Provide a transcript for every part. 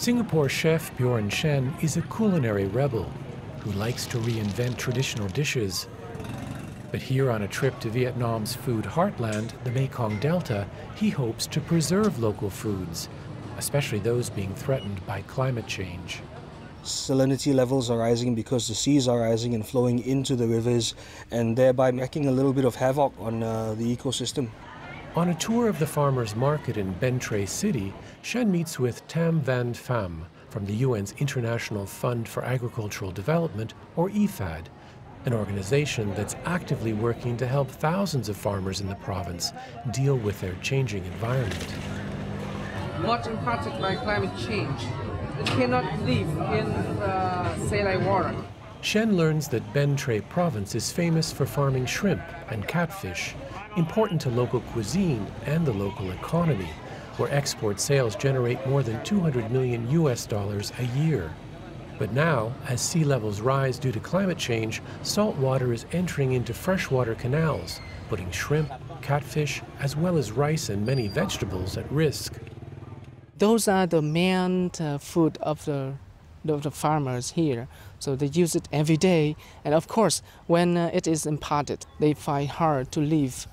Singapore chef Bjorn Shen is a culinary rebel who likes to reinvent traditional dishes. But here on a trip to Vietnam's food heartland, the Mekong Delta, he hopes to preserve local foods, especially those being threatened by climate change. Salinity levels are rising because the seas are rising and flowing into the rivers, and thereby making a little bit of havoc on the ecosystem. On a tour of the farmers' market in Bến Tre City, Shen meets with Tam Van Pham from the UN's International Fund for Agricultural Development, or IFAD, an organization that's actively working to help thousands of farmers in the province deal with their changing environment. Not impacted by climate change. It cannot live in saline water. Shen learns that Bến Tre province is famous for farming shrimp and catfish, important to local cuisine and the local economy, where export sales generate more than $200 million a year. But now, as sea levels rise due to climate change, salt water is entering into freshwater canals, putting shrimp, catfish, as well as rice and many vegetables at risk. Those are the main food of the farmers here. So they use it every day. And of course, when it is imported, they find hard to live.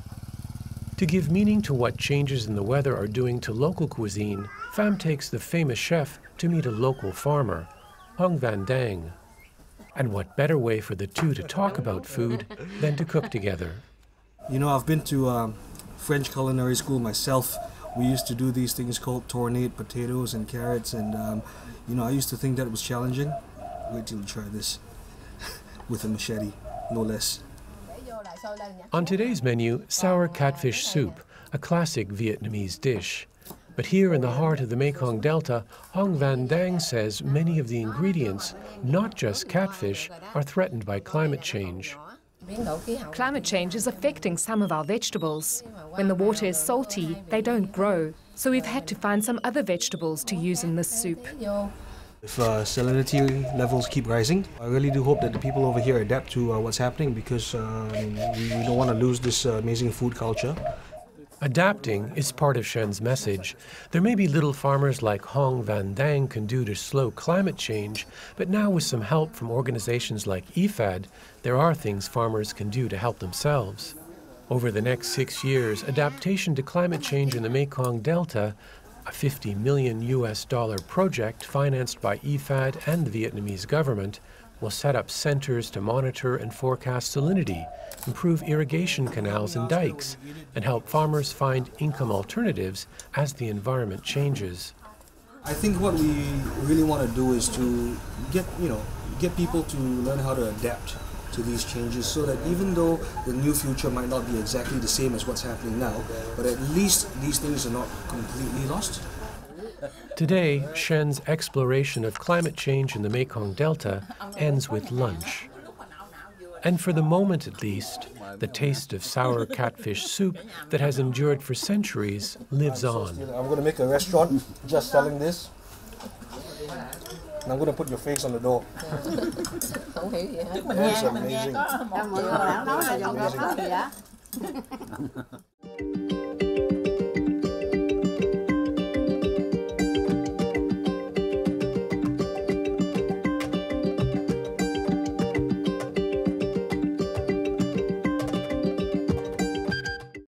To give meaning to what changes in the weather are doing to local cuisine, Pham takes the famous chef to meet a local farmer, Hong Van Dang. And what better way for the two to talk about food than to cook together? You know, I've been to French culinary school myself. We used to do these things called tornade potatoes and carrots, and you know, I used to think that it was challenging. Wait till you try this with a machete, no less. On today's menu, sour catfish soup, a classic Vietnamese dish. But here in the heart of the Mekong Delta, Hong Van Dang says many of the ingredients, not just catfish, are threatened by climate change. Climate change is affecting some of our vegetables. When the water is salty, they don't grow. So we've had to find some other vegetables to use in this soup. If salinity levels keep rising, I really do hope that the people over here adapt to what's happening, because we don't want to lose this amazing food culture. Adapting is part of Shen's message. There may be little farmers like Hong Van Dang can do to slow climate change, but now with some help from organizations like IFAD, there are things farmers can do to help themselves. Over the next 6 years, adaptation to climate change in the Mekong Delta, a $50 million project financed by IFAD and the Vietnamese government, will set up centers to monitor and forecast salinity, improve irrigation canals and dikes, and help farmers find income alternatives as the environment changes. I think what we really want to do is to get people to learn how to adapt to these changes, so that even though the new future might not be exactly the same as what's happening now, but at least these things are not completely lost. Today, Shen's exploration of climate change in the Mekong Delta ends with lunch. And for the moment at least, the taste of sour catfish soup that has endured for centuries lives on. I'm going to make a restaurant just selling this. And I'm going to put your face on the door. That's amazing. Amazing.